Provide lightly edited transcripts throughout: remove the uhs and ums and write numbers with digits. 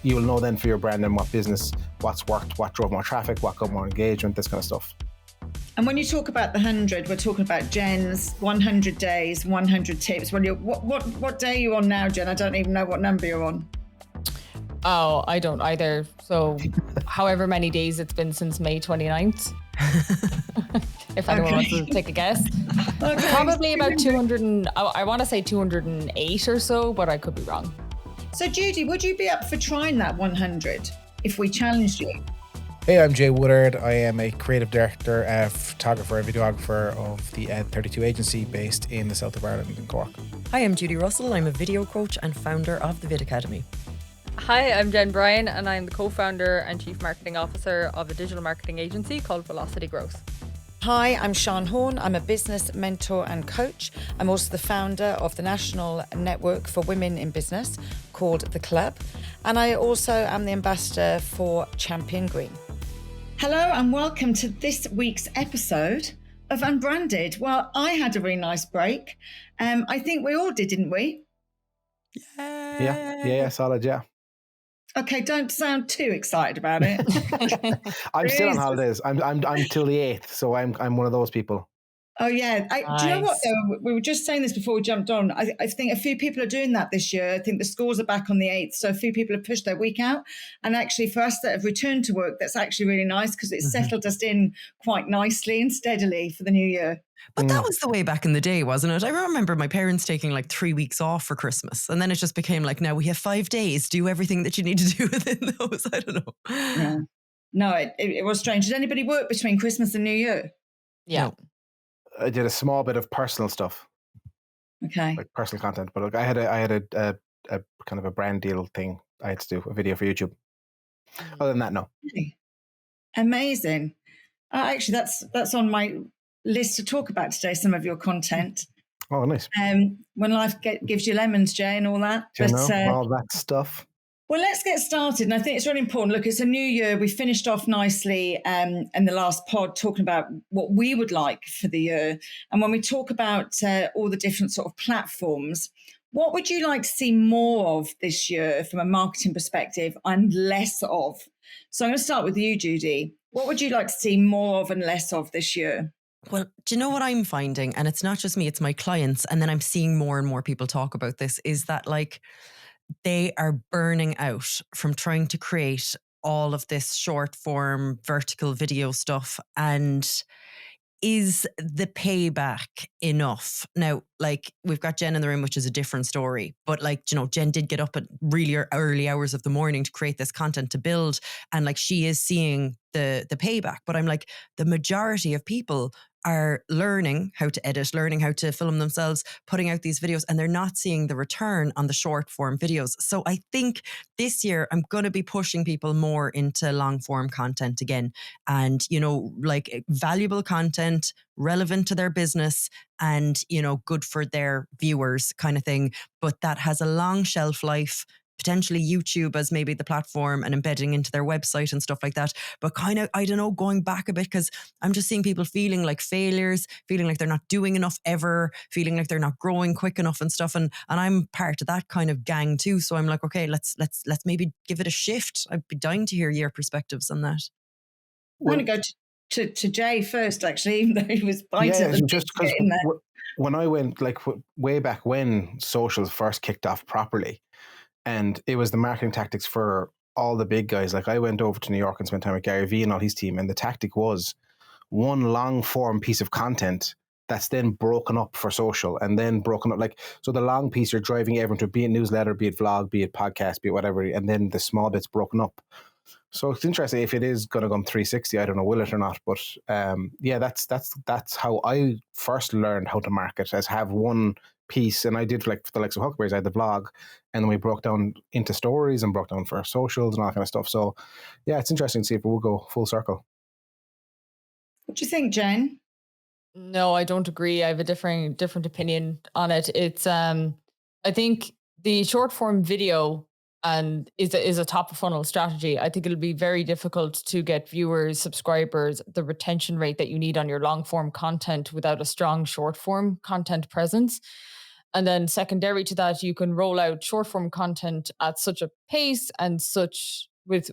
you'll know then for your brand and what business, what's worked, what drove more traffic, what got more engagement, this kind of stuff. And when you talk about the 100, we're talking about Jen's 100 days, 100 tips. What day are you on now, Jen? I don't even know what number you're on. Oh, I don't either. So however many days it's been since May 29th. If anyone wants to take a guess. Okay. Probably about 200 I want to say 208 or so, but I could be wrong. So Judie, would you be up for trying that 100 if we challenged you? Hey, I'm Jay Woodard. I am a creative director, photographer and videographer of the Ed32 agency based in the south of Ireland in Cork. Hi, I'm Judie Russell. I'm a video coach and founder of the Vid Academy. Hi, I'm Jen Bryan and I'm the co-founder and chief marketing officer of a digital marketing agency called Velocity Growth. Hi, I'm Sian Horn. I'm a business mentor and coach. I'm also the founder of the national network for women in business called The Club. And I also am the ambassador for Champion Green. Hello and welcome to this week's episode of Unbranded. Well, I had a really nice break. I think we all did, didn't we? Yeah, solid, yeah. Okay, don't sound too excited about it. I'm still on holidays. I'm till the 8th, so I'm one of those people. Oh yeah, Nice. Do you know what though? We were just saying this before we jumped on. I think a few people are doing that this year. I think the schools are back on the 8th, so a few people have pushed their week out. And actually, for us that have returned to work, that's actually really nice because it's settled us in quite nicely and steadily for the new year. But that was the way back in the day, wasn't it? I remember my parents taking like 3 weeks off for Christmas. And then it just became like, now we have 5 days. Do everything that you need to do within those. I don't know. Yeah. No, it was strange. Did anybody work between Christmas and New Year? Yeah. No. I did a small bit of personal stuff, Okay. like personal content, but I had a kind of a brand deal thing. I had to do a video for YouTube. Other than that, no. Okay. Amazing. Actually, that's on my list to talk about today, some of your content. Oh, nice. When life gives you lemons, Jay, and all that. Do you know all that stuff? Well, let's get started. And I think it's really important. Look, it's a new year. We finished off nicely in the last pod talking about what we would like for the year. And when we talk about all the different sort of platforms, what would you like to see more of this year from a marketing perspective and less of? So I'm going to start with you, Judie. What would you like to see more of and less of this year? Well, do you know what I'm finding? And it's not just me, it's my clients. And then I'm seeing more and more people talk about this, is that like they are burning out from trying to create all of this short form vertical video stuff. And is the payback enough? Now, like we've got Jen in the room, which is a different story, but like, you know, Jen did get up at really early hours of the morning to create this content to build. And like, she is seeing the payback, but I'm like, the majority of people are learning how to edit, learning how to film themselves, putting out these videos, and they're not seeing the return on the short form videos. So I think this year I'm going to be pushing people more into long form content again. And, you know, like valuable content, relevant to their business and, you know, good for their viewers kind of thing. But that has a long shelf life, potentially YouTube as maybe the platform and embedding into their website and stuff like that. But kind of, I don't know, going back a bit, because I'm just seeing people feeling like failures, feeling like they're not doing enough ever, feeling like they're not growing quick enough and stuff. And I'm part of that kind of gang too. So I'm like, okay, let's maybe give it a shift. I'd be dying to hear your perspectives on that. I'm going to go to Jay first, actually, even though he was biting. Yeah, just because when I went, like way back when socials first kicked off properly, and it was the marketing tactics for all the big guys. Like I went over to New York and spent time with Gary Vee and all his team, and the tactic was one long form piece of content that's then broken up for social and then broken up. Like, so the long piece, you're driving everyone to, be it newsletter, be it vlog, be it podcast, be it whatever, and then the small bits broken up. So it's interesting if it is going to go 360. I don't know, will it or not? But yeah, that's how I first learned how to market, as have one piece. And I did, like for the likes of Huckleberries, I had the blog, and then we broke down into stories and broke down for socials and all that kind of stuff. So yeah, it's interesting to see if it will go full circle. What do you think, Jen? No, I don't agree. I have a different opinion on it. It's I think the short form video and is a top of funnel strategy. I think it'll be very difficult to get viewers, subscribers, the retention rate that you need on your long form content without a strong short form content presence. And then secondary to that, you can roll out short form content at such a pace and such with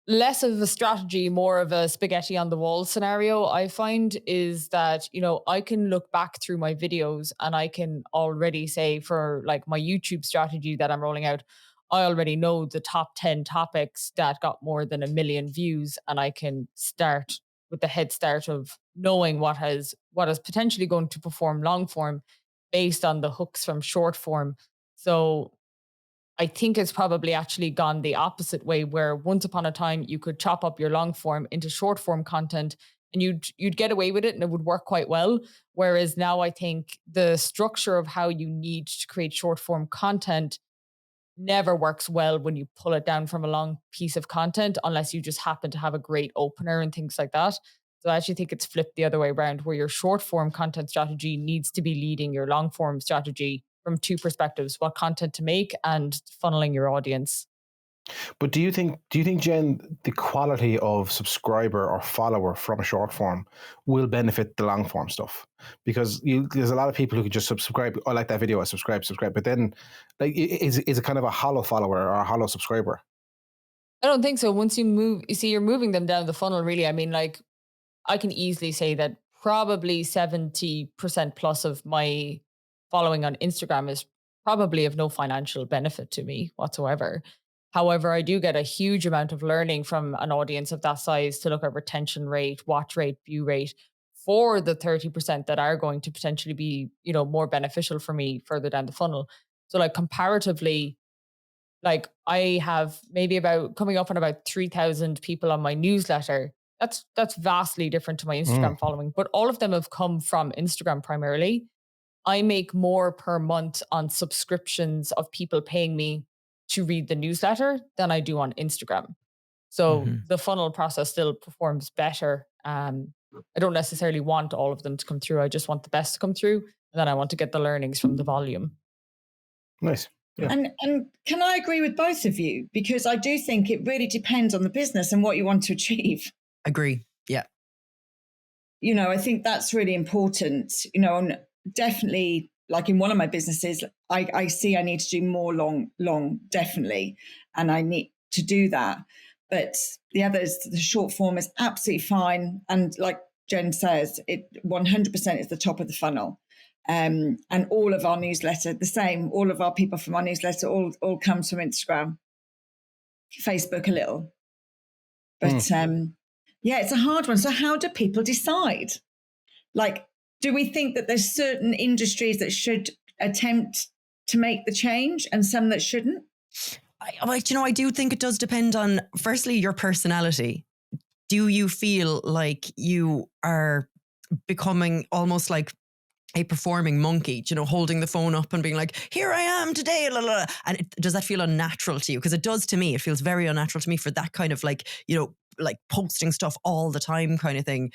less of a strategy, more of a spaghetti on the wall scenario. I find is that, I can look back through my videos and I can already say for like my YouTube strategy that I'm rolling out, I already know the top 10 topics that got more than 1 million views, and I can start with the head start of knowing what is potentially going to perform long form based on the hooks from short form. So I think it's probably actually gone the opposite way, where once upon a time you could chop up your long form into short form content and you'd get away with it and it would work quite well. Whereas now I think the structure of how you need to create short form content never works well when you pull it down from a long piece of content, unless you just happen to have a great opener and things like that. So I actually think it's flipped the other way around, where your short form content strategy needs to be leading your long form strategy from two perspectives: what content to make and funneling your audience. But do you think, Jen, the quality of subscriber or follower from short form will benefit the long form stuff? Because there's a lot of people who can just subscribe. I like that video, I subscribe. But then, like, is it kind of a hollow follower or a hollow subscriber? I don't think so. Once you move, you're moving them down the funnel, really. I mean, like, I can easily say that probably 70% plus of my following on Instagram is probably of no financial benefit to me whatsoever. However, I do get a huge amount of learning from an audience of that size to look at retention rate, watch rate, view rate for the 30% that are going to potentially be, more beneficial for me further down the funnel. So like comparatively, like I have maybe coming up on about 3,000 people on my newsletter. That's vastly different to my Instagram following, but all of them have come from Instagram primarily. I make more per month on subscriptions of people paying me to read the newsletter than I do on Instagram. So the funnel process still performs better. I don't necessarily want all of them to come through. I just want the best to come through. And then I want to get the learnings from the volume. Nice. Yeah. And can I agree with both of you? Because I do think it really depends on the business and what you want to achieve. Agree. Yeah. I think that's really important, and definitely like in one of my businesses, I see I need to do more long, definitely. And I need to do that. But the others, the short form is absolutely fine. And like Jen says, it 100% is the top of the funnel. And all of our newsletter, the same, all of our people from our newsletter, all comes from Instagram, Facebook a little. But yeah, it's a hard one. So how do people decide? Like, do we think that there's certain industries that should attempt to make the change and some that shouldn't? I do think it does depend on, firstly, your personality. Do you feel like you are becoming almost like a performing monkey, holding the phone up and being like, here I am today, la, la, la. And does that feel unnatural to you? Because it does to me. It feels very unnatural to me for that kind of like posting stuff all the time kind of thing.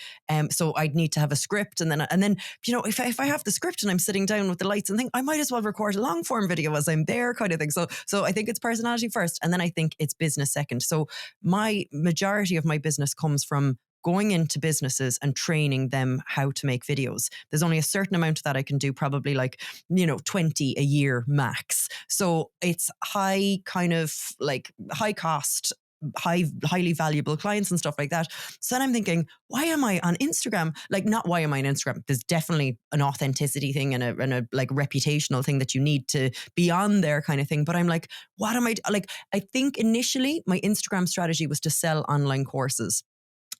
So I'd need to have a script, and then if I have the script and I'm sitting down with the lights and think, I might as well record a long form video as I'm there kind of thing. So I think it's personality first, and then I think it's business second. So my majority of my business comes from going into businesses and training them how to make videos. There's only a certain amount of that I can do, probably 20 a year max. So it's high cost, highly valuable clients and stuff like that. So then I'm thinking, why am I on Instagram? Not why am I on Instagram? There's definitely an authenticity thing and a reputational thing that you need to be on there kind of thing. But I'm like, what am I I think initially my Instagram strategy was to sell online courses.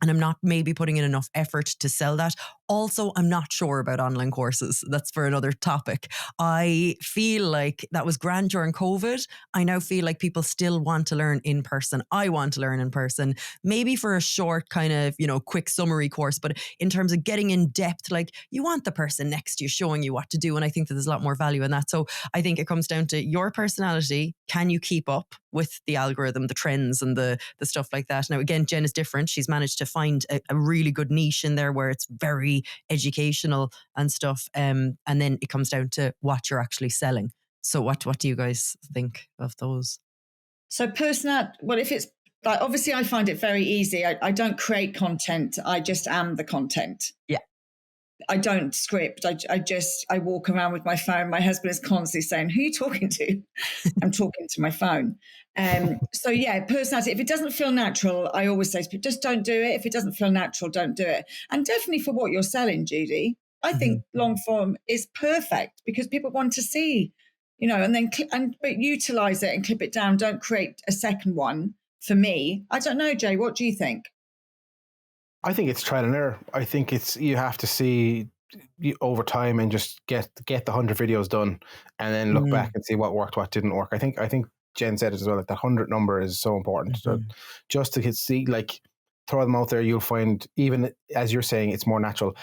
And I'm not maybe putting in enough effort to sell that. Also, I'm not sure about online courses. That's for another topic. I feel like that was grand during COVID. I now feel like people still want to learn in person. I want to learn in person, maybe for a short kind of, quick summary course. But in terms of getting in depth, you want the person next to you showing you what to do. And I think that there's a lot more value in that. So I think it comes down to your personality. Can you keep up with the algorithm, the trends and the stuff like that? Now, again, Jen is different. She's managed to find a really good niche in there where it's very educational and stuff. And then it comes down to what you're actually selling. So what do you guys think of those? So personal, well, if it's obviously I find it very easy. I don't create content. I just am the content. Yeah. I don't script. I walk around with my phone. My husband is constantly saying, "Who are you talking to?" I'm talking to my phone. So yeah, personality. If it doesn't feel natural, I always say to people, just don't do it. If it doesn't feel natural, don't do it. And definitely for what you're selling, Judie, I think long form is perfect because people want to see, and then but utilize it and clip it down. Don't create a second one. For me, I don't know, Jay. What do you think? I think it's trial and error. I think you have to see over time and just get the 100 videos done, and then look back and see what worked, what didn't work. I think Jen said it as well. That 100 number is so important. So just to see, like, throw them out there, you'll find, even as you're saying, it's more natural.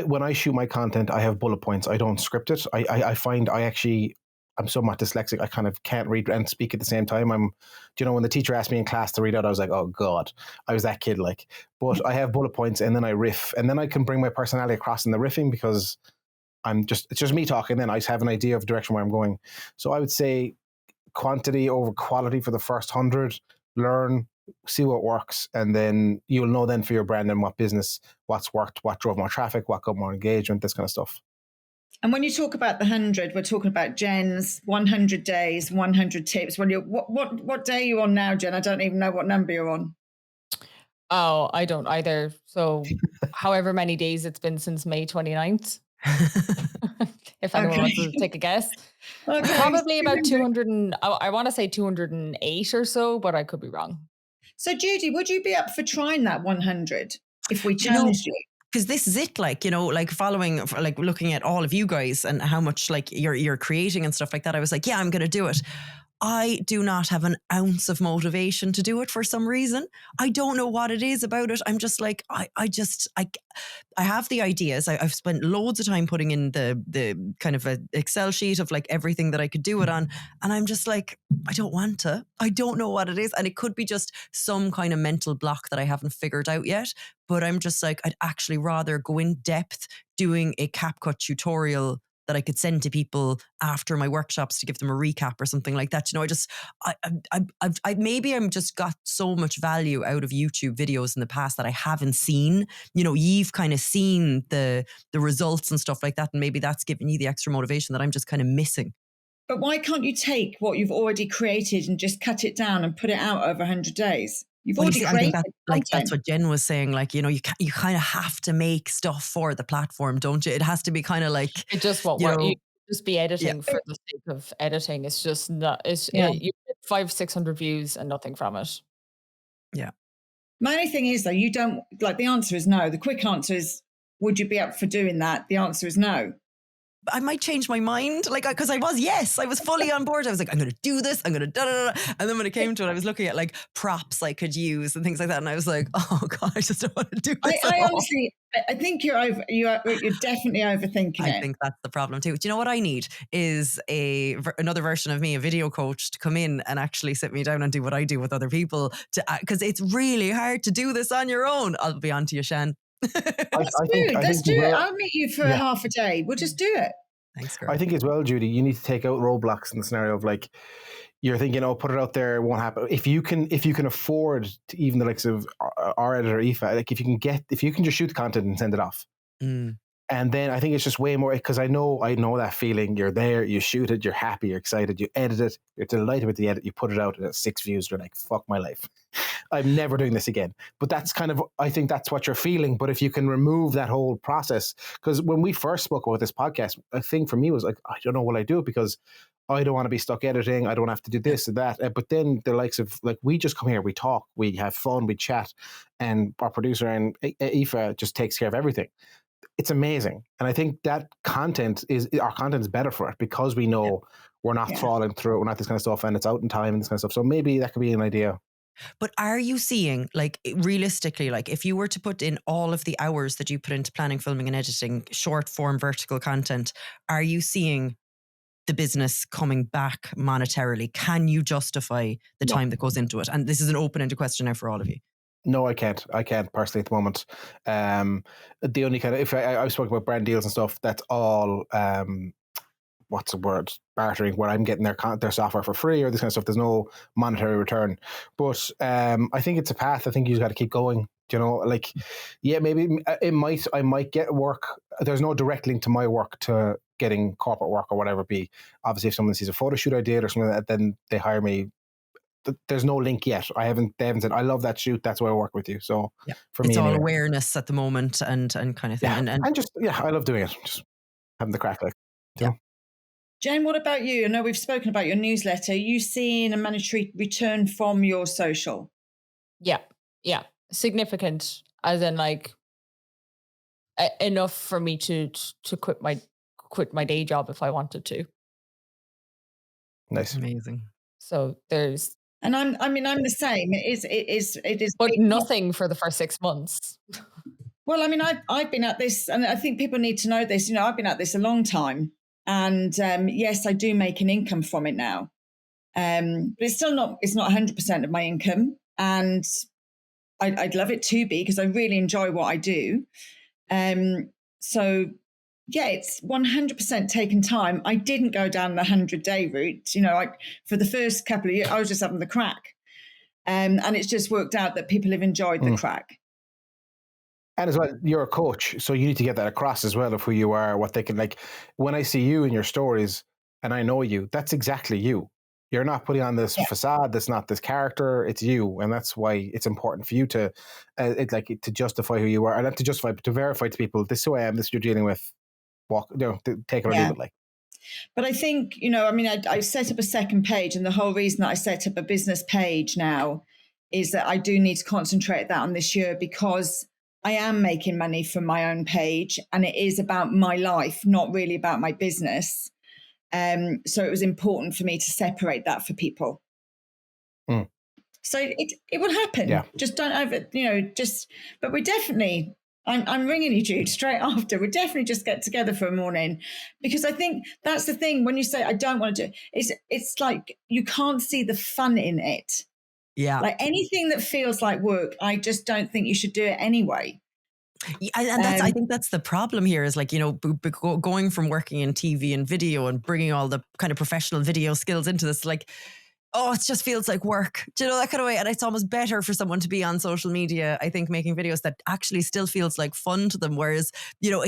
When I shoot my content, I have bullet points. I don't script it. I find I'm somewhat dyslexic. I kind of can't read and speak at the same time. When the teacher asked me in class to read out, I was like, oh God, I was that kid. Like, but I have bullet points and then I riff, and then I can bring my personality across in the riffing because it's just me talking. Then I just have an idea of the direction where I'm going. So I would say quantity over quality for the first 100, learn, see what works. And then you'll know then for your brand and what business, what's worked, what drove more traffic, what got more engagement, this kind of stuff. And when you talk about the 100, we're talking about Jen's 100 days, 100 tips. What day are you on now, Jen? I don't even know what number you're on. Oh, I don't either. So however many days it's been since May 29th. If anyone wants to take a guess. Okay. Probably about 200 I want to say 208 or so, but I could be wrong. So Judie, would you be up for trying that 100 if we challenged you? Because this is it, like, following, like, looking at all of you guys and how much, like, you're creating and stuff like that. I was like, yeah, I'm going to do it. I do not have an ounce of motivation to do it for some reason. I don't know what it is about it. I'm just like, I have the ideas. I've spent loads of time putting in the kind of a Excel sheet of like everything that I could do it on. And I'm just like, I don't want to. I don't know what it is. And it could be just some kind of mental block that I haven't figured out yet. But I'm just like, I'd actually rather go in depth doing a CapCut tutorial that I could send to people after my workshops to give them a recap or something like that. Maybe I'm just got so much value out of YouTube videos in the past that I haven't seen. You've kind of seen the results and stuff like that, and maybe that's giving you the extra motivation that I'm just kind of missing. But why can't you take what you've already created and just cut it down and put it out over 100 days? You've already created that's what Jen was saying. Like, you kind of have to make stuff for the platform, don't you? It has to be kind of like, it just won't work. You just be editing for the sake of editing. It's just not. You get 500-600 views and nothing from it. Yeah. My only thing is though, you don't like. The answer is no. The quick answer is, would you be up for doing that? The answer is no. I might change my mind, like, because I was fully on board. I was like, I'm going to do this. I'm going to da. And then when it came to it, I was looking at like props I could use and things like that. And I was like, oh God, I just don't want to do this. I honestly, I think you're definitely overthinking it. I think that's the problem too. Do you know what I need is another version of me, a video coach, to come in and actually sit me down and do what I do with other people, because it's really hard to do this on your own. I'll be on to you, Sian. Let's do it. I'll meet you for a half a day. We'll just do it. Thanks, girl. I think as well, Judie, you need to take out roadblocks in the scenario of like, you're thinking, put it out there, it won't happen. If you can afford to, even the likes of our editor Aoife, like if you can just shoot the content and send it off. And then I think it's just way more, because I know that feeling. You're there, you shoot it, you're happy, you're excited, you edit it, you're delighted with the edit, you put it out and it's 6 views, you're like, fuck my life. I'm never doing this again. But that's kind of, I think that's what you're feeling. But if you can remove that whole process, because when we first spoke about this podcast, a thing for me was like, I don't know what I do because I don't want to be stuck editing. I don't have to do this and that. But then the likes of, like, we just come here, we talk, we have fun, we chat, and our producer and Aoife just takes care of everything. It's amazing. And I think that our content is better for it because we know we're not trawling through it, we're not this kind of stuff, and it's out in time and this kind of stuff. So maybe that could be an idea. But are you seeing, like, realistically, like, if you were to put in all of the hours that you put into planning, filming and editing, short form vertical content, are you seeing the business coming back monetarily? Can you justify the time that goes into it? And this is an open-ended question now for all of you. No, I can't personally at the moment. The only kind of, if I've spoken about brand deals and stuff, that's all, what's the word? Bartering, where I'm getting their software for free or this kind of stuff. There's no monetary return. But I think it's a path. I think you've got to keep going. You know, like, yeah, maybe I might get work. There's no direct link to my work to getting corporate work or whatever it be. Obviously, if someone sees a photo shoot I did or something like that, then they hire me. There's no link yet. They haven't said, I love that shoot, that's why I work with you. So for me, it's all anyway, awareness at the moment and kind of thing. yeah, And just, I love doing it. Just having the crack, like, you know? Jen, what about you? I know we've spoken about your newsletter. Are you seeing a monetary return from your social? Yeah. Significant, as in like enough for me to quit my day job if I wanted to. Nice. Amazing. So there's, and I'm the same. It is, but nothing for the first 6 months. Well, I mean, I've been at this, and I think people need to know this. You know, I've been at this a long time, and yes, I do make an income from it now, but it's not 100% of my income, and I'd love it to be, because I really enjoy what I do. So yeah, it's 100% taken time. I didn't go down the 100-day route. You know, for the first couple of years, I was just having the crack, and it's just worked out that people have enjoyed the crack. And as well, you're a coach, so you need to get that across as well of who you are, what they can, like, when I see you in your stories and I know you, that's exactly you. You're not putting on this facade. That's not this character. It's you. And that's why it's important for you to, to justify who you are, and not to justify, but to verify to people, this is who I am, this is who you're dealing with, take it or leave it, like. But I think, you know, I mean, I set up a second page, and the whole reason that I set up a business page now is that I do need to concentrate that on this year, because I am making money from my own page, and it is about my life, not really about my business. So it was important for me to separate that for people. So it will happen. Yeah. Just don't over, but we definitely, I'm ringing you, Jude, straight after. We definitely just get together for a morning, because I think that's the thing. When you say, I don't want to do it, it's like, you can't see the fun in it. Yeah. Like anything that feels like work, I just don't think you should do it anyway. And I think that's the problem here, is like, you know, going from working in TV and video and bringing all the kind of professional video skills into this, like, oh, it just feels like work. Do you know, that kind of way? And it's almost better for someone to be on social media, I think, making videos that actually still feels like fun to them. Whereas, you know,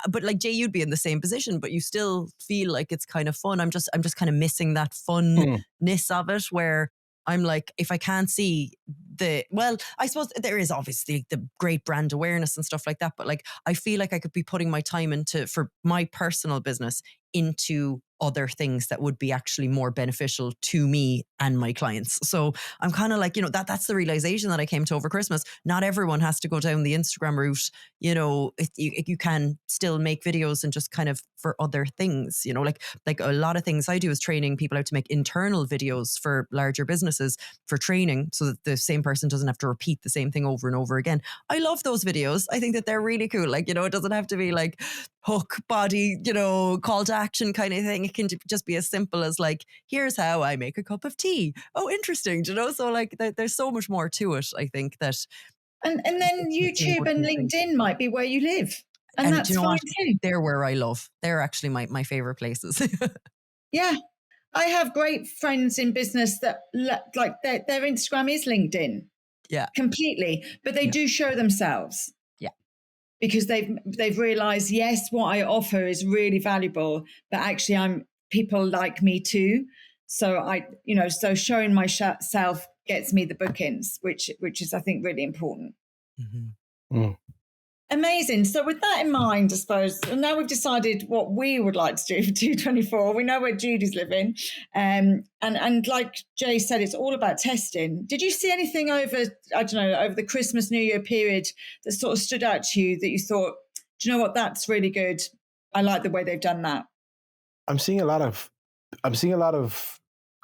but like Jay, you'd be in the same position, but you still feel like it's kind of fun. I'm just kind of missing that funness of it, where I'm like, if I can't see I suppose there is obviously the great brand awareness and stuff like that, but like, I feel like I could be putting my time for my personal business into other things that would be actually more beneficial to me and my clients. So I'm kind of like, you know, that's the realization that I came to over Christmas. Not everyone has to go down the Instagram route. You know, you can still make videos and just kind of for other things, you know, like a lot of things I do is training people out to make internal videos for larger businesses for training, so that the same person doesn't have to repeat the same thing over and over again. I love those videos. I think that they're really cool. Like, you know, it doesn't have to be like hook, body, you know, call to action kind of thing. It can just be as simple as like, here's how I make a cup of tea. Oh, interesting. You know, so like there's so much more to it, I think, that. And then YouTube and LinkedIn might be where you live. And that's you know fine too. They're where I love. They're actually my favorite places. Yeah. I have great friends in business that like their Instagram is LinkedIn. Yeah. Completely. But they do show themselves. Yeah. Because they've realized, yes, what I offer is really valuable, but actually people like me too. So so showing myself gets me the bookings, which is, I think, really important. Amazing. So with that in mind, I suppose, and now we've decided what we would like to do for 224. We know where Judie's living. And like Jay said, it's all about testing. Did you see anything over the Christmas, New Year period that sort of stood out to you that you thought, do you know what, that's really good? I like the way they've done that. I'm seeing a lot of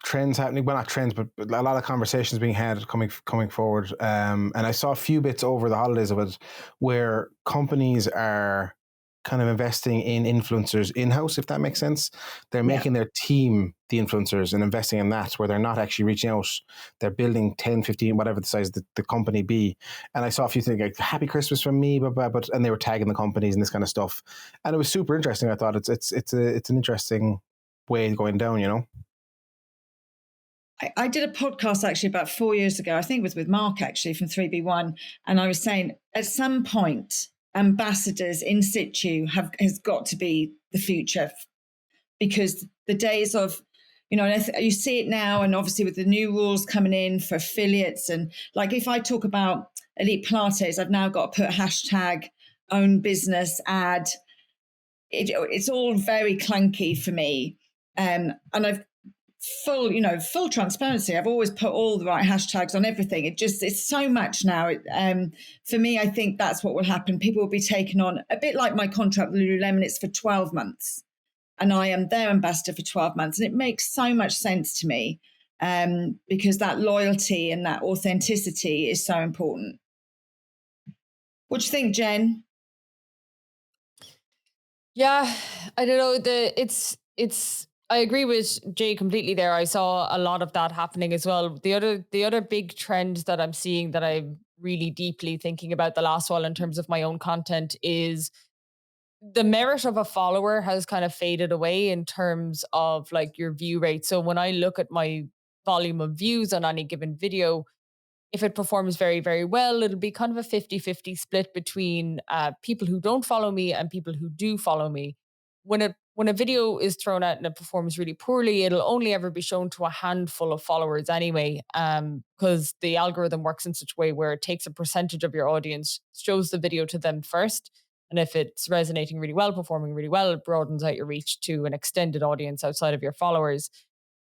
trends happening. Well, not trends, but a lot of conversations being had coming forward. And I saw a few bits over the holidays of it, where companies are kind of investing in influencers in-house, if that makes sense. They're making their team the influencers and investing in that, where they're not actually reaching out. They're building 10, 15, whatever the size the company be. And I saw a few things like Happy Christmas from me, and they were tagging the companies and this kind of stuff. And it was super interesting. I thought it's an interesting way going down, you know? I did a podcast actually about 4 years ago. I think it was with Mark actually from 3B1. And I was saying at some point, ambassadors in situ has got to be the future, because the days of, you see it now, and obviously with the new rules coming in for affiliates, and like if I talk about Elite Pilates, I've now got to put hashtag own business ad. It's all very clunky for me. And I've full transparency. I've always put all the right hashtags on everything. It's so much now. For me, I think that's what will happen. People will be taken on a bit like my contract with Lululemon. It's for 12 months and I am their ambassador for 12 months. And it makes so much sense to me because that loyalty and that authenticity is so important. What do you think, Jen? Yeah, I don't know. It's I agree with Jay completely there. I saw a lot of that happening as well. The other big trend that I'm seeing that I'm really deeply thinking about the last while in terms of my own content is the merit of a follower has kind of faded away in terms of like your view rate. So when I look at my volume of views on any given video, if it performs very, very well, it'll be kind of a 50-50 split between people who don't follow me and people who do follow me. When a video is thrown out and it performs really poorly, it'll only ever be shown to a handful of followers anyway, because the algorithm works in such a way where it takes a percentage of your audience, shows the video to them first. And if it's resonating really well, performing really well, it broadens out your reach to an extended audience outside of your followers.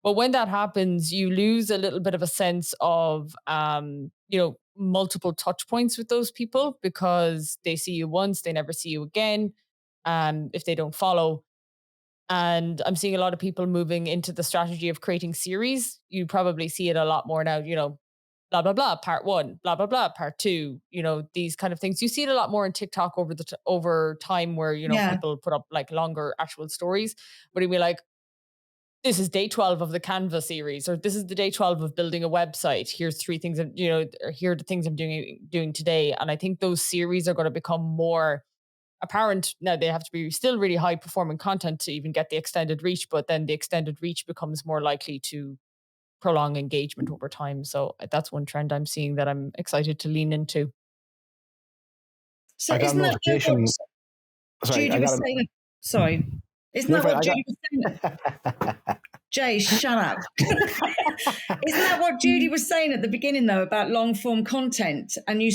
But when that happens, you lose a little bit of a sense of, multiple touch points with those people because they see you once, they never see you again, if they don't follow. And I'm seeing a lot of people moving into the strategy of creating series. You probably see it a lot more now, blah, blah, blah, part 1, blah, blah, blah, part 2, these kind of things. You see it a lot more in TikTok over time where, people put up like longer actual stories, but it'd be like, this is day 12 of the Canva series, or this is the day 12 of building a website. Here's 3 things, or here are the things I'm doing today. And I think those series are going to become more apparent. Now they have to be still really high performing content to even get the extended reach, but then the extended reach becomes more likely to prolong engagement over time. So that's one trend I'm seeing that I'm excited to lean into. So I got a notification. Judie was saying? Sorry. Isn't that what Judie was saying? Jay, shut up. Isn't that what Judie was saying at the beginning, though, about long form content and you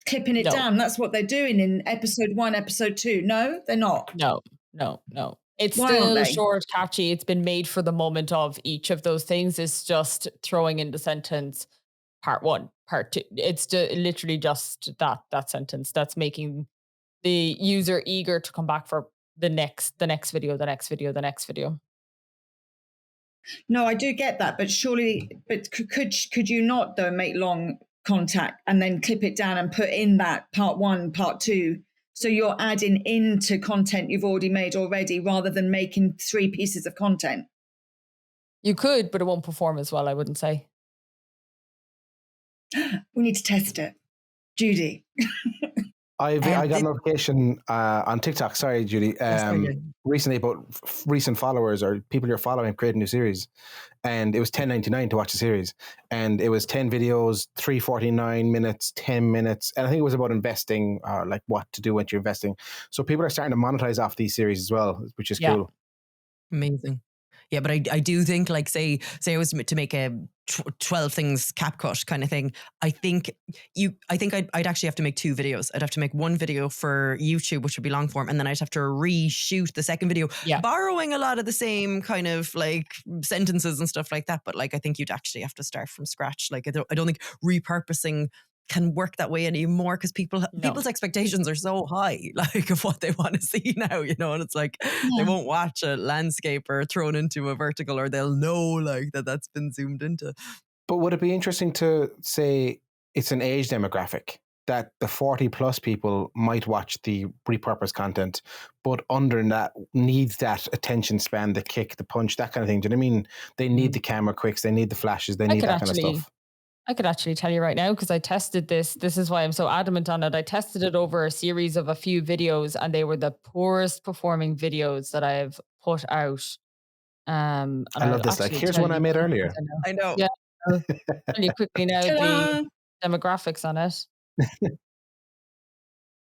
clipping it down? That's what they're doing in episode 1, episode 2. No, they're not. No. It's still short, catchy. It's been made for the moment of each of those things. It's just throwing in the sentence part 1, part 2. It's literally just that sentence that's making the user eager to come back for the next video, the next video, the next video. No, I do get that, but could you not though make long contact and then clip it down and put in that part 1, part 2? So you're adding into content you've already made rather than making 3 pieces of content. You could, but it won't perform as well, I wouldn't say. We need to test it. Judie. I got a notification on TikTok, sorry, Judie, recently about recent followers or people you're following create a new series. And it was $10.99 to watch the series. And it was 10 videos, 3:49 minutes, 10 minutes. And I think it was about investing, like what to do when you're investing. So people are starting to monetize off these series as well, which is cool. Amazing. Yeah, but I do think, like, say I was to make a 12 things cap cut kind of thing. I think I'd actually have to make 2 videos. I'd have to make one video for YouTube, which would be long form, and then I'd have to reshoot the second video, borrowing a lot of the same kind of like sentences and stuff like that. But like, I think you'd actually have to start from scratch. Like, I don't think repurposing can work that way anymore because people's expectations are so high, like of what they want to see now, and it's like they won't watch a landscape or thrown into a vertical, or they'll know like that's been zoomed into. But would it be interesting to say it's an age demographic that the 40 plus people might watch the repurposed content, but under that needs that attention span, the kick, the punch, that kind of thing. Do you know what I mean? They need the camera quicks, they need the flashes, they need that kind of stuff. I could actually tell you right now because I tested this. This is why I'm so adamant on it. I tested it over a series of a few videos and they were the poorest performing videos that I've put out And I love this. Like, here's one I made earlier. I know. Yeah, I'll tell you quickly now Ta-da! the demographics on it.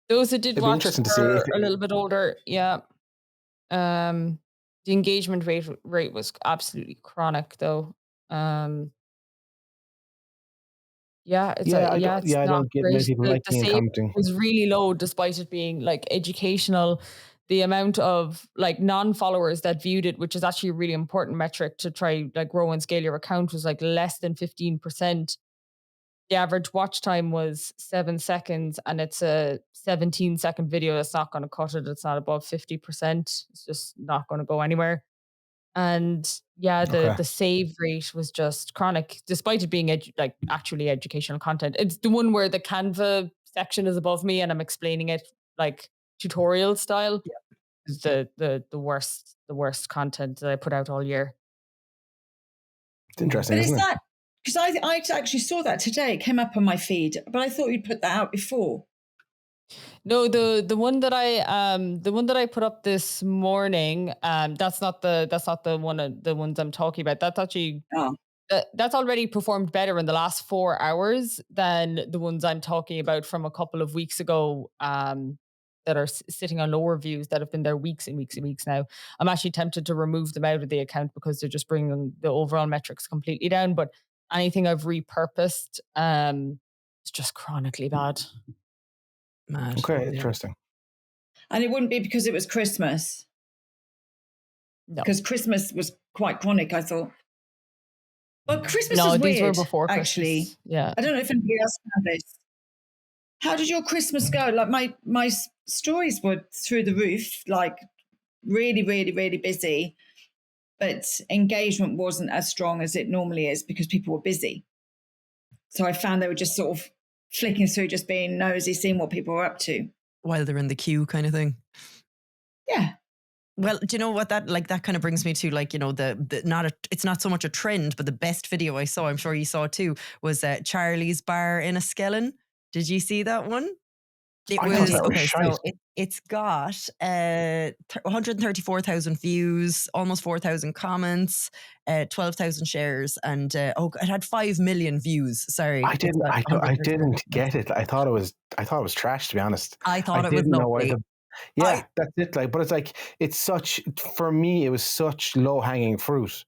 Those that did It'd be watch interesting to see were if a little bit older. Yeah. The engagement rate was absolutely chronic, though. Yeah, it's I not don't get many great. people The liking and save commenting. was really low, despite it being like educational. The amount of like non-followers that viewed it, which is actually a really important metric to try like grow and scale your account, was like less than 15%. The average watch time was 7 seconds, and it's a 17-second video. That's not going to cut it. It's not above 50%. It's just not going to go anywhere. And yeah, Okay. the save rate was just chronic, despite it being actually educational content. It's the one where the Canva section is above me, and I'm explaining it like tutorial style. Is the worst content that I put out all year. It's interesting, But is isn't it? that because I actually saw that today? It came up on my feed, but I thought you'd put that out before. No, the one that I put up this morning, that's not the one of the ones I'm talking about. That's actually Oh, that's already performed better in the last 4 hours than the ones I'm talking about from a couple of weeks ago. That are sitting on lower views that have been there weeks and weeks and weeks now. I'm actually tempted to remove them out of the account because they're just bringing the overall metrics completely down. But anything I've repurposed, is just chronically bad. Mad. Okay, Yeah. interesting. and it wouldn't be because it was Christmas, No, because Christmas was quite chronic, I thought. Well, Christmas no, was these weird, were before actually. Christmas. Yeah. I don't know if anybody else found this. How did your Christmas go? Like my stories were through the roof, like really, really, really busy, but engagement wasn't as strong as it normally is because people were busy. So I found they were just sort of flicking through, just being nosy, seeing what people were up to. While they're in the queue kind of thing. Yeah. Well, do you know what that kind of brings me to, like, you know, it's not so much a trend, but the best video I saw, I'm sure you saw too, was Charlie's Bar in a Skellin. Did you see that one? It I thought was that was okay. shite. So it's got 134,000 views, almost 4,000 comments, 12,000 shares, and it had 5 million views. Sorry, I it's didn't. got I didn't 134,000. get it. I thought it was trash. To be honest, I thought I it was didn't know where lovely. Yeah, that's it. Like, but it's like for me, it was such low hanging fruit.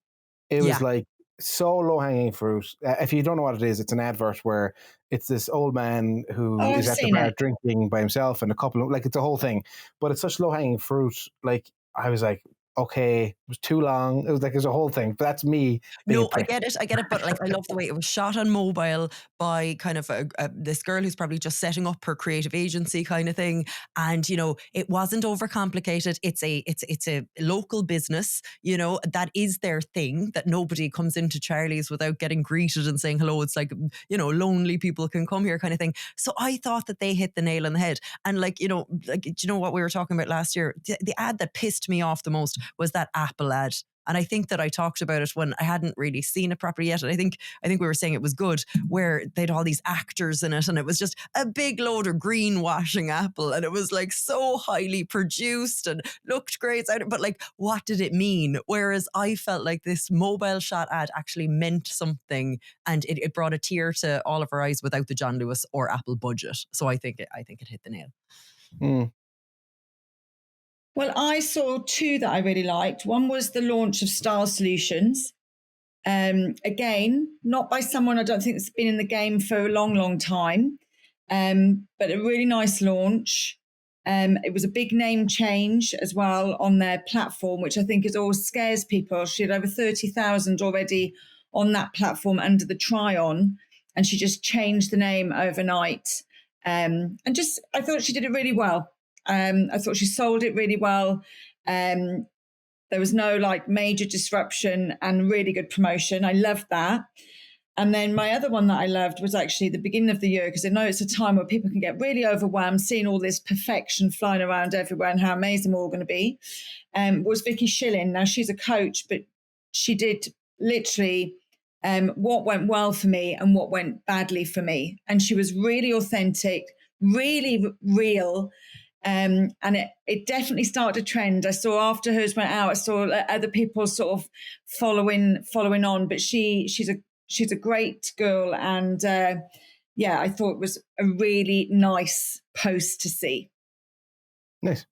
It was Yeah. like so low hanging fruit. If you don't know what it is, it's an advert where it's this old man who Oh, I've is at the seen bar it. drinking by himself and a couple of, like, it's a whole thing. But it's such low hanging fruit. Like, I was like, okay, it was too long. It was like, there's a whole thing. But that's me being a No, I prick. get it. But like, I love the way it was shot on mobile by kind of this girl who's probably just setting up her creative agency kind of thing. And, you know, it wasn't overcomplicated. It's a local business, you know, that is their thing, that nobody comes into Charlie's without getting greeted and saying hello. It's like, you know, lonely people can come here kind of thing. So I thought that they hit the nail on the head. And like, you know, like, do you know what we were talking about last year? The ad that pissed me off the most was that Apple ad. And I think that I talked about it when I hadn't really seen it properly yet. And I think we were saying it was good, where they'd all these actors in it, and it was just a big load of greenwashing Apple, and it was like so highly produced and looked great. But like, what did it mean? Whereas I felt like this mobile shot ad actually meant something, and it brought a tear to all of our eyes without the John Lewis or Apple budget. So I think it hit the nail. Mm. Well, I saw two that I really liked. One was the launch of Style Solutions. Again, not by someone I don't think that's been in the game for a long, long time, but a really nice launch. It was a big name change as well on their platform, which I think is always scares people. She had over 30,000 already on that platform under the try-on, and she just changed the name overnight. And just, I thought she did it really well. I thought she sold it really well. There was no like major disruption and really good promotion. I loved that. And then my other one that I loved was actually the beginning of the year, because I know it's a time where people can get really overwhelmed, seeing all this perfection flying around everywhere and how amazing we're all going to be, was Vicky Schilling. Now, she's a coach, but she did literally what went well for me and what went badly for me. And she was really authentic, really real. And it definitely started a trend. I saw after hers went out, I saw other people sort of following on. But she's a great girl, and I thought it was a really nice post to see. Nice.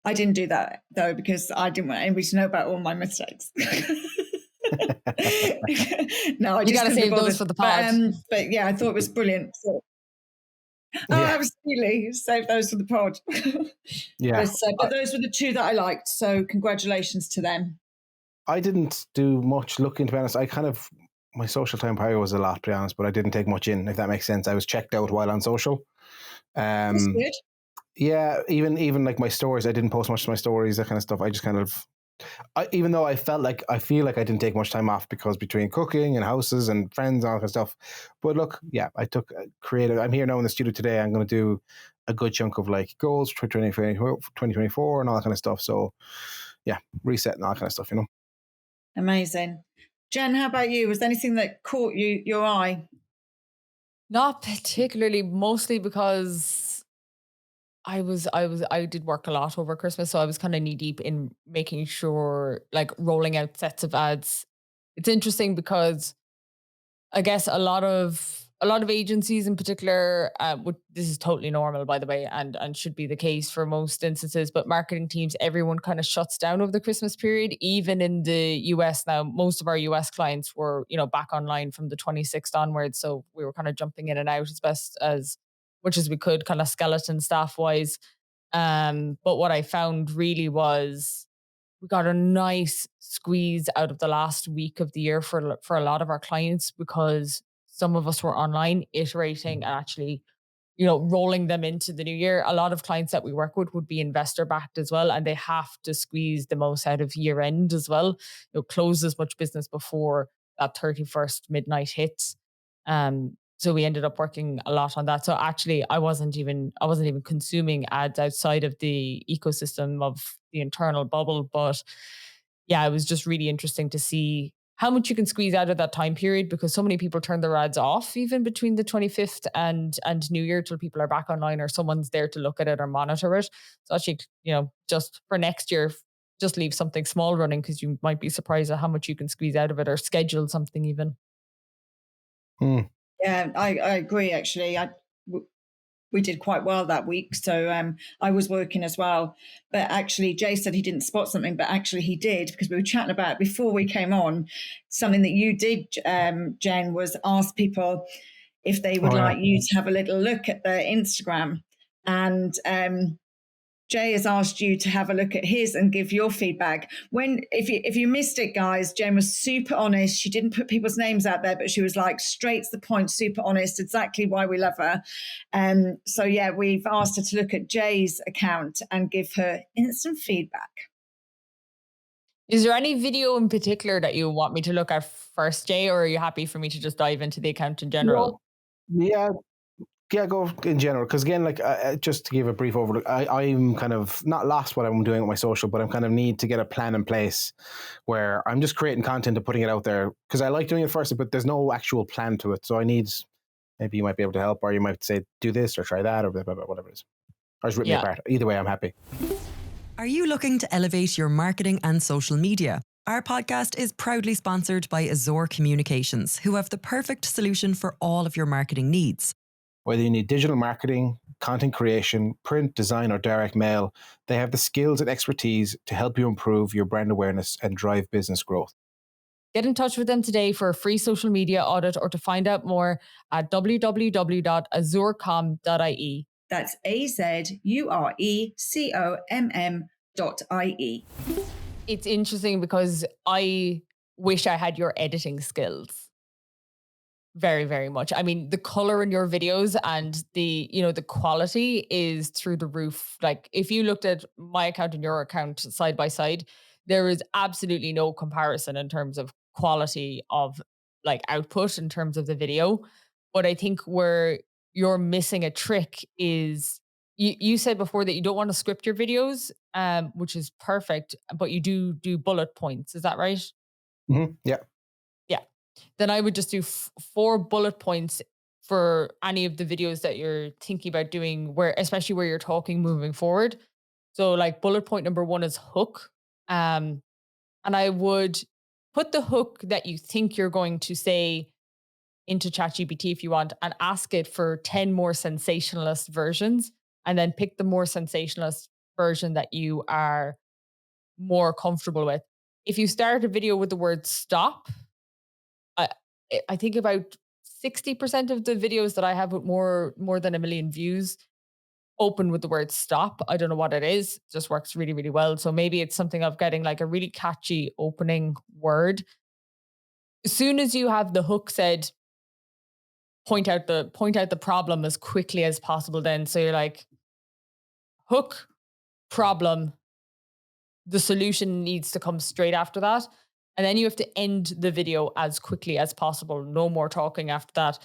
I didn't do that though because I didn't want anybody to know about all my mistakes. No, I You just got to couldn't save be those bothered. for the pod. But yeah, I thought it was brilliant. So, Yeah. absolutely, save those for the pod. Yeah. But those were the two that I liked. So congratulations to them. I didn't do much looking, to be honest. My social time probably was a lot, to be honest, but I didn't take much in, if that makes sense. I was checked out while on social. That's good. Yeah, even like my stories, I didn't post much to my stories, that kind of stuff. I just kind of, even though I feel like I didn't take much time off because between cooking and houses and friends and all that kind of stuff. But look, yeah, I took creative. I'm here now in the studio today. I'm going to do a good chunk of like goals for 2024 and all that kind of stuff. So yeah, reset and all that kind of stuff, Amazing. Jen, how about you? Was there anything that caught your eye? Not particularly, mostly because I did work a lot over Christmas, so I was kind of knee deep in making sure, like, rolling out sets of ads. It's interesting because I guess a lot of agencies in particular, this is totally normal, by the way, and should be the case for most instances. But marketing teams, everyone kind of shuts down over the Christmas period. Even in the US now, most of our US clients were back online from the 26th onwards, so we were kind of jumping in and out as much as we could, kind of skeleton staff wise. But what I found really was we got a nice squeeze out of the last week of the year for a lot of our clients, because some of us were online iterating and actually, rolling them into the new year. A lot of clients that we work with would be investor backed as well, and they have to squeeze the most out of year end as well. Close as much business before that 31st midnight hits. So we ended up working a lot on that. So actually, I wasn't even consuming ads outside of the ecosystem of the internal bubble. But yeah, it was just really interesting to see how much you can squeeze out of that time period, because so many people turn their ads off even between the 25th and New Year till people are back online or someone's there to look at it or monitor it. So actually, just for next year, just leave something small running, because you might be surprised at how much you can squeeze out of it, or schedule something even. Yeah, I agree. Actually, we did quite well that week. So I was working as well. But actually, Jay said he didn't spot something, but actually he did, because we were chatting about before we came on. Something that you did, Jen, was ask people if they would like you to have a little look at their Instagram. And Jay has asked you to have a look at his and give your feedback. If you missed it, guys, Jen was super honest. She didn't put people's names out there, but she was like straight to the point, super honest, exactly why we love her. So yeah, we've asked her to look at Jay's account and give her instant feedback. Is there any video in particular that you want me to look at first, Jay, or are you happy for me to just dive into the account in general? Yeah, go in general. Because again, like just to give a brief overlook, I'm kind of not lost what I'm doing with my social, but I'm kind of need to get a plan in place where I'm just creating content and putting it out there, because I like doing it first, but there's no actual plan to it. So I need, maybe you might be able to help, or you might say, do this or try that, or blah, blah, blah, whatever it is. Or just rip me apart. Either way, I'm happy. Are you looking to elevate your marketing and social media? Our podcast is proudly sponsored by Azure Communications, who have the perfect solution for all of your marketing needs. Whether you need digital marketing, content creation, print, design, or direct mail, they have the skills and expertise to help you improve your brand awareness and drive business growth. Get in touch with them today for a free social media audit, or to find out more at www.azurecom.ie. That's AZURECOMM.ie. It's interesting because I wish I had your editing skills. Very, very much. I mean, the color in your videos and the quality is through the roof. Like, if you looked at my account and your account side by side, there is absolutely no comparison in terms of quality of like output in terms of the video. But I think where you're missing a trick is you said before that you don't want to script your videos, which is perfect, but you do bullet points. Is that right? Mm-hmm. Yeah. Yeah. Then I would just do 4 bullet points for any of the videos that you're thinking about doing, where especially where you're talking moving forward. So like bullet point number 1 is hook. And I would put the hook that you think you're going to say into ChatGPT if you want, and ask it for 10 more sensationalist versions, and then pick the more sensationalist version that you are more comfortable with. If you start a video with the word stop, I I think about 60% of the videos that I have with more than 1 million views open with the word stop. I don't know what it is. It just works really, really well. So maybe it's something of getting like a really catchy opening word. As soon as you have the hook said, point out the problem as quickly as possible then. So you're like, hook, problem, the solution needs to come straight after that. And then you have to end the video as quickly as possible. No more talking after that.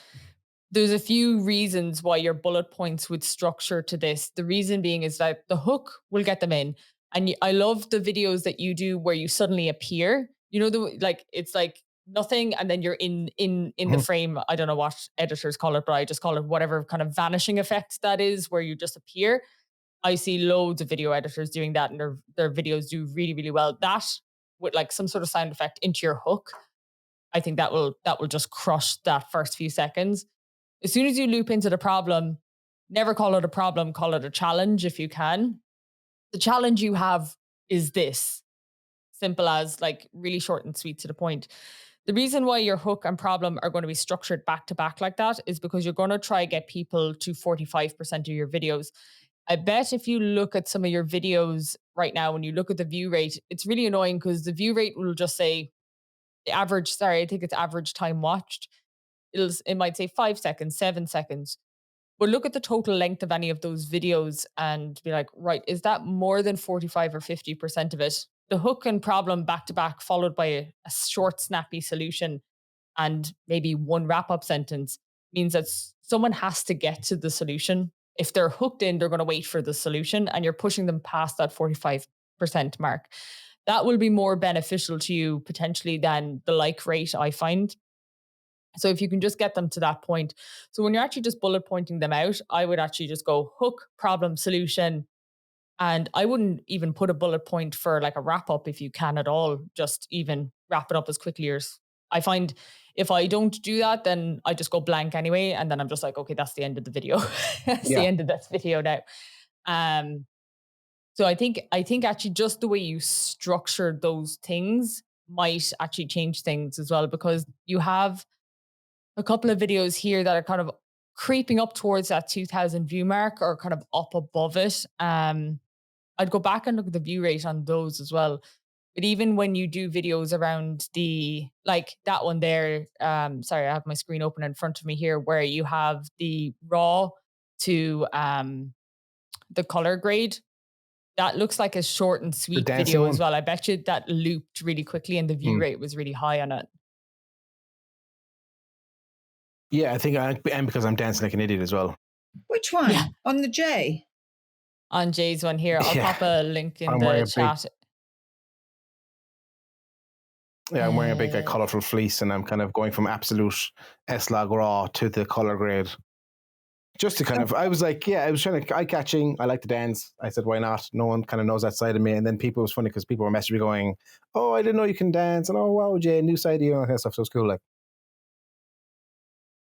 There's a few reasons why your bullet points would structure to this. The reason being is that the hook will get them in. And I love the videos that you do where you suddenly appear. You know, it's like nothing, and then you're in the frame. I don't know what editors call it, but I just call it whatever kind of vanishing effect that is, where you just appear. I see loads of video editors doing that, and their videos do really, really well. That with like some sort of sound effect into your hook, I think that will just crush that first few seconds. As soon as you loop into the problem, never call it a problem, call it a challenge if you can. The challenge you have is this. Simple as, like, really short and sweet to the point. The reason why your hook and problem are going to be structured back to back like that is because you're going to try get people to 45% of your videos. I bet if you look at some of your videos right now, when you look at the view rate, it's really annoying because the view rate will just say the average, I think it's average time watched. It might say 5 seconds, 7 seconds. But look at the total length of any of those videos and be like, right, is that more than 45 or 50% of it? The hook and problem back to back, followed by a short, snappy solution and maybe one wrap up sentence, means that someone has to get to the solution. If they're hooked in, they're going to wait for the solution, and you're pushing them past that 45% mark. That will be more beneficial to you potentially than the like rate, I find. So if you can just get them to that point. So when you're actually just bullet pointing them out, I would actually just go hook, problem, solution. And I wouldn't even put a bullet point for like a wrap up if you can at all. Just even wrap it up as quickly as I find. If I don't do that, then I just go blank anyway. And then I'm just like, okay, that's the end of the video. That's the end of this video now. So I think actually just the way you structure those things might actually change things as well, because you have a couple of videos here that are kind of creeping up towards that 2,000 view mark or kind of up above it. I'd go back and look at the view rate on those as well. But even when you do videos around like that one there, sorry, I have my screen open in front of me here, where you have the raw to the color grade. That looks like a short and sweet video as well. I bet you that looped really quickly and the view rate was really high on it. Yeah, I think and because I'm dancing like an idiot as well. Which one? Yeah. On the J? On Jay's one here. I'll pop a link in the chat. I'm wearing a big like colourful fleece, and I'm kind of going from absolute S-Log raw to the colour grade. Just to kind of, I was like, I was trying to eye-catching. I like to dance. I said, why not? No one kind of knows that side of me. And then it was funny because people were messaging me going, oh, I didn't know you can dance. And oh, wow, Jay, new side of you and all that kind of stuff. So it's cool. Like,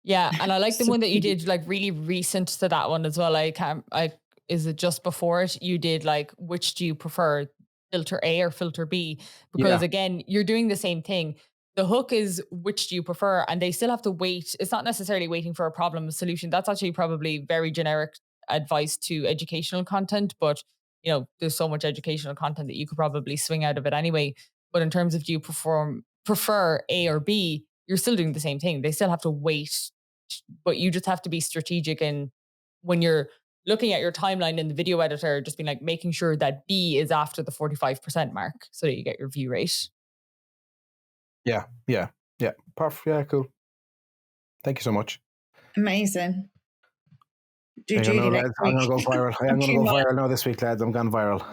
yeah, and I like the one that you did like really recent to that one as well. Is it just before it? You did like, which do you prefer, filter A or filter B? Because again, you're doing the same thing. The hook is which do you prefer, and they still have to wait. It's not necessarily waiting for a problem solution. That's actually probably very generic advice to educational content, but you know, there's so much educational content that you could probably swing out of it anyway. But in terms of do you prefer A or B, you're still doing the same thing. They still have to wait, but you just have to be strategic in when you're looking at your timeline in the video editor, just being like making sure that B is after the 45% mark so that you get your view rate. Yeah. Perfect. Yeah, cool. Thank you so much. Amazing. I'm going to go viral. I'm going to go viral now this week, lads. I'm gone viral.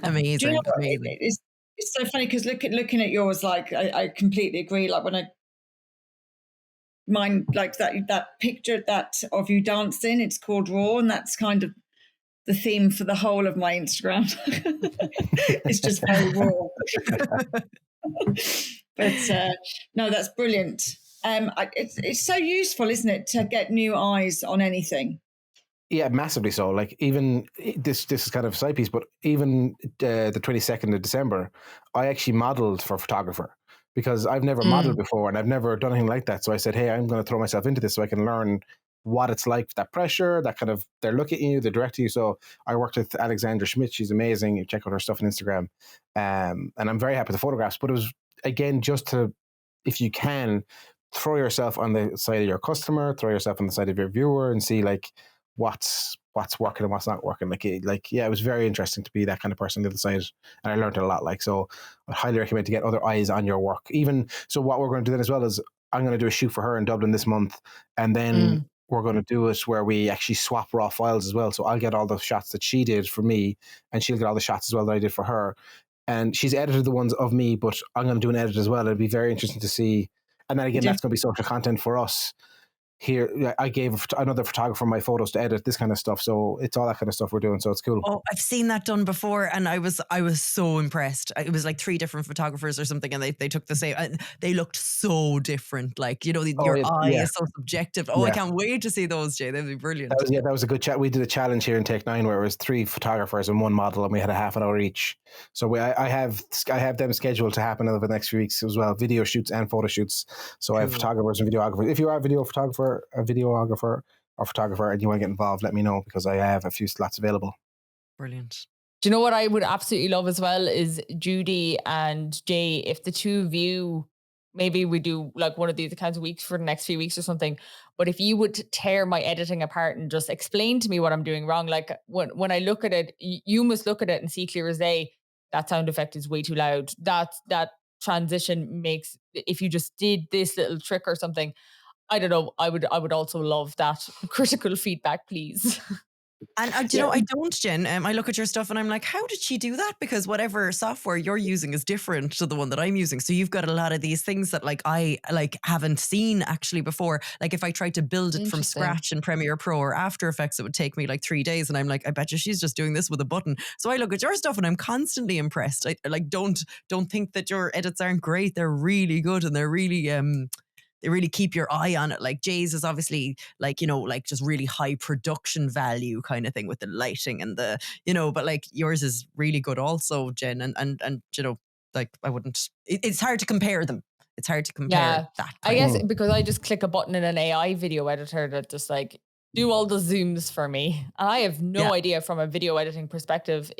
Amazing. You know Amazing. It's so funny because looking at yours, like I completely agree. Like when I mine, like that picture that of you dancing. It's called Raw, and that's kind of the theme for the whole of my Instagram. It's just very raw. But no, that's brilliant. It's so useful, isn't it, to get new eyes on anything? Yeah, massively so. Like even this is kind of a side piece, but even the 22nd of December, I actually modeled for a photographer because I've never modeled before and I've never done anything like that. So I said, hey, I'm going to throw myself into this so I can learn what it's like, that pressure, that kind of, they're looking at you, they're directing you. So I worked with Alexandra Schmidt. She's amazing. You check out her stuff on Instagram. And I'm very happy with the photographs, but it was, again, just to, if you can, throw yourself on the side of your customer, throw yourself on the side of your viewer and see like what's working and what's not working. Yeah, it was very interesting to be that kind of person on the other side. And I learned a lot. Like, so I highly recommend to get other eyes on your work. Even so, what we're going to do then as well is I'm going to do a shoot for her in Dublin this month. And then we're going to do it where we actually swap raw files as well. So I'll get all the shots that she did for me and she'll get all the shots as well that I did for her. And she's edited the ones of me, but I'm going to do an edit as well. It'll be very interesting to see. And then again, that's going to be social content for us. Here, I gave another photographer my photos to edit, this kind of stuff. So it's all that kind of stuff we're doing. So it's cool. Oh, I've seen that done before, and I was so impressed. It was like 3 different photographers or something, and they took the same. They looked so different. Like, you know, your eye is so subjective. Oh, yeah. I can't wait to see those, Jay. That'd be brilliant. That was a good chat. We did a challenge here in Take 9 where it was 3 photographers and 1 model, and we had a half an hour each. So I have them scheduled to happen over the next few weeks as well, video shoots and photo shoots. So cool. I have photographers and videographers. If you are a videographer or photographer and you want to get involved, let me know because I have a few slots available. Brilliant. Do you know what I would absolutely love as well is Judie and Jay, if the two of you, maybe we do like one of these accounts a week for the next few weeks or something, but if you would tear my editing apart and just explain to me what I'm doing wrong, like when I look at it, you must look at it and see clear as day, that sound effect is way too loud. That transition makes, if you just did this little trick or something, I don't know. I would also love that critical feedback, please. And you know, I don't, Jen. I look at your stuff and I'm like, how did she do that? Because whatever software you're using is different to the one that I'm using. So you've got a lot of these things that like I haven't seen actually before. Like if I tried to build it from scratch in Premiere Pro or After Effects, it would take me like 3 days. And I'm like, I bet you she's just doing this with a button. So I look at your stuff and I'm constantly impressed. I like don't think that your edits aren't great. They're really good and they're really they really keep your eye on it. Like Jay's is obviously like, you know, like just really high production value kind of thing with the lighting and the, you know, but like yours is really good also, Jen. And you know, like I wouldn't, it's hard to compare them. It's hard to compare that. I guess because I just click a button in an AI video editor that just like do all the zooms for me. And I have no idea from a video editing perspective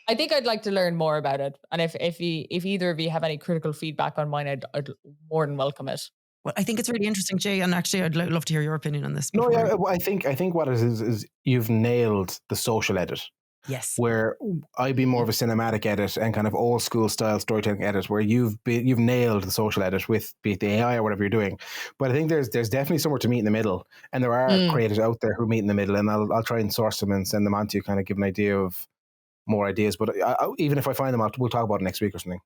I think I'd like to learn more about it. And if either of you have any critical feedback on mine, I'd more than welcome it. Well, I think it's really interesting, Jay, and actually I'd love to hear your opinion on this. No, yeah, I think what it is you've nailed the social edit. Yes. Where I'd be more of a cinematic edit and kind of old school style storytelling edit where you've nailed the social edit with be it the AI or whatever you're doing. But I think there's definitely somewhere to meet in the middle. And there are creators out there who meet in the middle, and I'll try and source them and send them on to you, kind of give an idea of more ideas, but even if I find them out, we'll talk about it next week or something.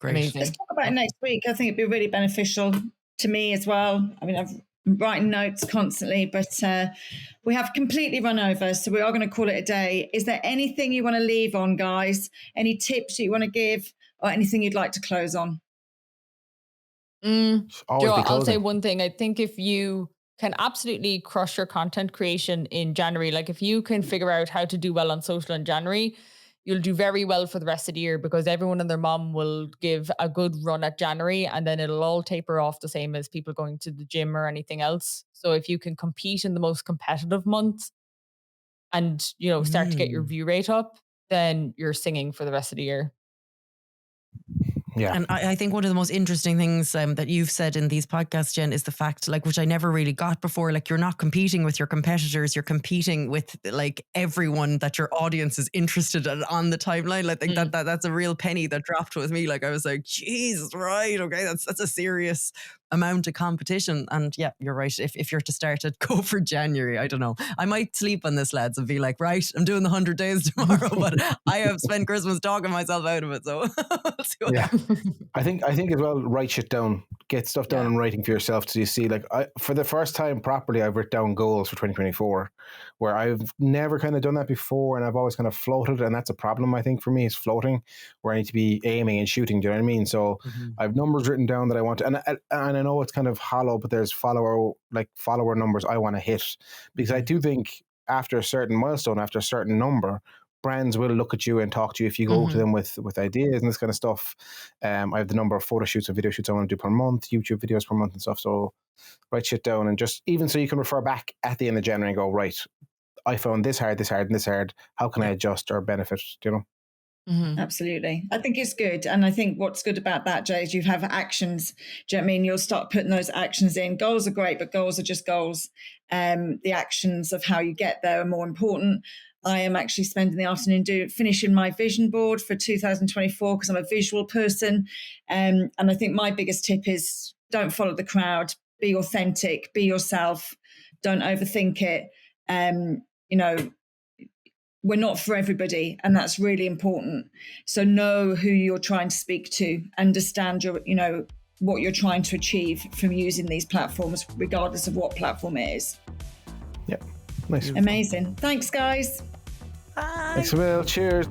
Great. Amazing. Let's talk about it next week. I think it'd be really beneficial to me as well. I mean, I'm writing notes constantly, but we have completely run over, so we are going to call it a day. Is there anything you want to leave on, guys? Any tips that you want to give or anything you'd like to close on? Joe, I'll say one thing. I think if you can absolutely crush your content creation in January, like if you can figure out how to do well on social in January, you'll do very well for the rest of the year because everyone and their mom will give a good run at January and then it'll all taper off the same as people going to the gym or anything else. So if you can compete in the most competitive month and, you know, start to get your view rate up, then you're singing for the rest of the year. Yeah. And I think one of the most interesting things that you've said in these podcasts, Jen, is the fact, like, which I never really got before, like, you're not competing with your competitors, you're competing with like everyone that your audience is interested in on the timeline. I think that's a real penny that dropped with me. Like I was like, Jesus, right, okay, that's a serious amount of competition. And yeah, you're right. If you're to start it, go for January. I don't know. I might sleep on this, lads, and be like, right, I'm doing the 100 days tomorrow, but I have spent Christmas talking myself out of it. So we'll see what happens. I think as well, write shit down. Get stuff down in writing for yourself so you see. Like, for the first time properly, I've written down goals for 2024, where I've never kind of done that before, and I've always kind of floated, and that's a problem I think for me, is floating, where I need to be aiming and shooting. Do you know what I mean? So I have numbers written down that I want to, and I know it's kind of hollow, but there's follower numbers I want to hit, because I do think after a certain milestone, after a certain number, brands will look at you and talk to you if you go to them with ideas and this kind of stuff. I have the number of photo shoots and video shoots I want to do per month, YouTube videos per month and stuff. So write shit down, and just even so you can refer back at the end of January and go, right, I found this hard, and this hard. How can I adjust or benefit? You know? Absolutely. I think it's good. And I think what's good about that, Jay, is you have actions. Do you know what I mean? You'll start putting those actions in. Goals are great, but goals are just goals. The actions of how you get there are more important. I am actually spending the afternoon finishing my vision board for 2024 because I'm a visual person. And I think my biggest tip is don't follow the crowd. Be authentic. Be yourself. Don't overthink it. You know, we're not for everybody, and that's really important. So know who you're trying to speak to, understand what you're trying to achieve from using these platforms, regardless of what platform it is. Yeah, nice. Amazing. Thanks, guys. Bye. Thanks, Will. Cheers.